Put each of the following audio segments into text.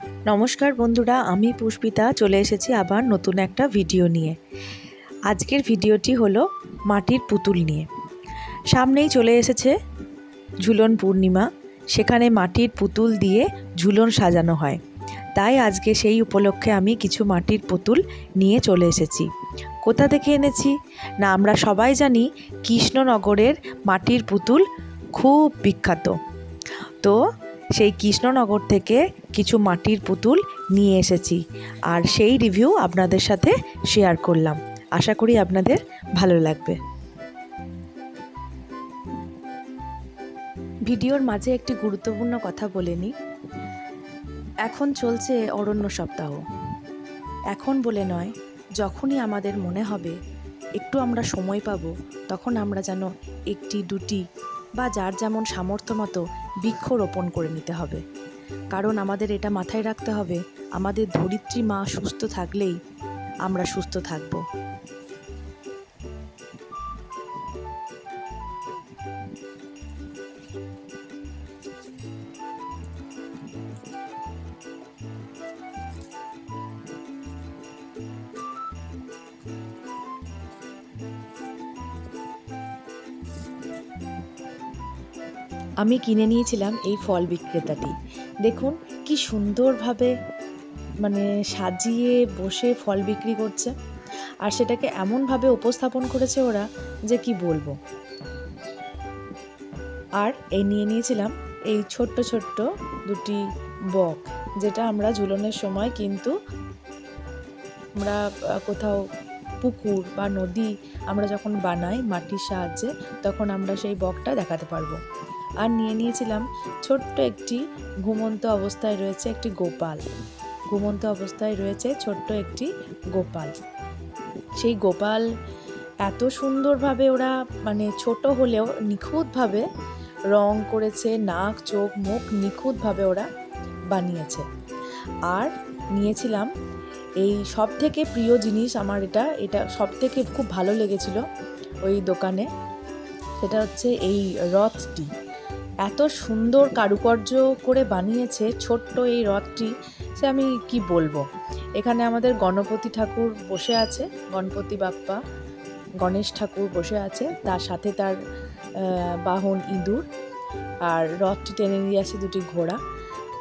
नमस्कार बंधुरा आमी पुष्पिता चले एसेছি आबार नतून एक भिडियो निये। आजकेर भिडियोटी हलो माटिर पुतुल निये। सामनेई चले एसेছে झुलन पूर्णिमा, सेखाने माटिर पुतुल दिए झुलन साजानो हय। ताई आजके सेई उपलक्षे आमी किछु माटिर पुतुल निये चले एसेছি। कोथा थेके এনেছি ना आमरा सबाई जानी कृष्णनगरेर माटिर पुतुल खूब बिख्यात। तो সেই কৃষ্ণনগর থেকে কিছু মাটির পুতুল নিয়ে এসেছি আর সেই রিভিউ আপনাদের সাথে শেয়ার করলাম। আশা করি আপনাদের ভালো লাগবে। ভিডিওর মাঝে একটি গুরুত্বপূর্ণ কথা বলে নিই। এখন চলছে অরণ্য সপ্তাহ। এখন বলে নয়, যখনই আমাদের মনে হবে একটু আমরা সময় পাবো, তখন আমরা যেন একটি দুটি বা যার যেমন সামর্থ্য মতো বৃক্ষ রোপণ করে নিতে হবে। কারণ আমাদের এটা মাথায় রাখতে হবে, আমাদের ধরিত্রী মা সুস্থ থাকলেই আমরা সুস্থ থাকব। আমি কিনে নিয়েছিলাম এই ফল বিক্রেতাটি। দেখুন কি সুন্দরভাবে মানে সাজিয়ে বসে ফল বিক্রি করছে, আর সেটাকে এমনভাবে উপস্থাপন করেছে ওরা যে কি বলবো। আর এই নিয়ে নিয়েছিলাম এই ছোট্ট ছোট্ট দুটি বক, যেটা আমরা ঝুলনের সময় কিন্তু আমরা কোথাও পুকুর বা নদী আমরা যখন বানাই মাটির সাহায্যে, তখন আমরা সেই বকটা দেখাতে পারবো। আর নিয়ে নিয়েছিলাম ছোট্ট একটি ঘুমন্ত অবস্থায় রয়েছে একটি গোপাল। ঘুমন্ত অবস্থায় রয়েছে ছোট্ট একটি গোপাল। সেই গোপাল এত সুন্দরভাবে ওরা মানে ছোট হলেও নিখুঁতভাবে রং করেছে, নাক চোখ মুখ নিখুঁতভাবে ওরা বানিয়েছে। আর নিয়েছিলাম এই সব থেকে প্রিয় জিনিস আমার, এটা সব থেকে খুব ভালো লেগেছিল ওই দোকানে, সেটা হচ্ছে এই রথটি। এত সুন্দর কারুকার্য করে বানিয়েছে ছোট্ট এই রথটি, সে আমি কি বলবো। এখানে আমাদের গণপতি ঠাকুর বসে আছে, গণপতি বাপ্পা গণেশ ঠাকুর বসে আছে, তার সাথে তার বাহন ইঁদুর, আর রথটি টেনে নিয়ে আসে দুটি ঘোড়া।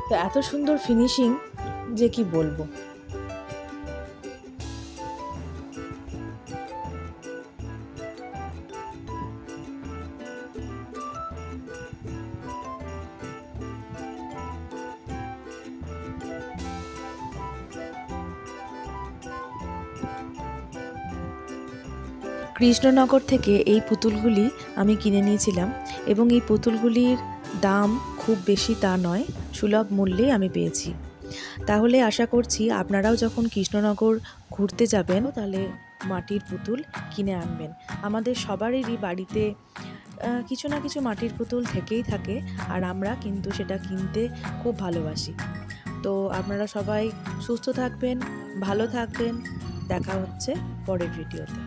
তো এত সুন্দর ফিনিশিং যে কি বলবো। কৃষ্ণনগর থেকে এই পুতুলগুলি আমি কিনে নিয়েছিলাম এবং এই পুতুলগুলির দাম খুব বেশি তা নয়, সুলভ মূল্যে আমি পেয়েছি। তাহলে আশা করছি আপনারাও যখন কৃষ্ণনগর ঘুরতে যাবেন তাহলে মাটির পুতুল কিনে আনবেন। আমাদের সবারই বাড়িতে কিছু না কিছু মাটির পুতুল থেকেই থাকে, আর আমরা কিন্তু সেটা কিনতে খুব ভালোবাসি। তো আপনারা সবাই সুস্থ থাকবেন, ভালো থাকবেন। দেখা হচ্ছে পরের ভিডিওতে।